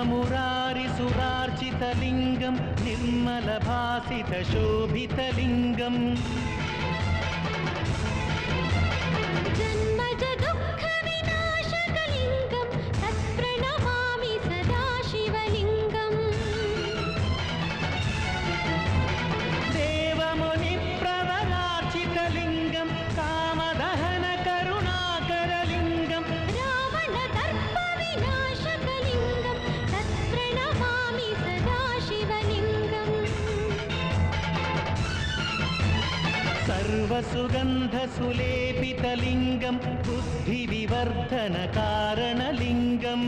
ब्रह्ममुरारिसुरार्चितलिङ्गं निर्मलभासितशोभितलिङ्गम् जन्मजदुःखविनाशकलिङ्गं तत्प्रणमामि सदा शिवलिङ्गम् देवमुनिप्रवरार्चितलिङ्गं कामदहनकरुणाकरलिङ्गं रावणदर्पविनाशकलिङ्गं तत्प्रणमामि सदा शिवलिङ्गम् सर्वसुगन्धसुलेपितलिङ्गं बुद्धिविवर्धनकारणलिङ्गम्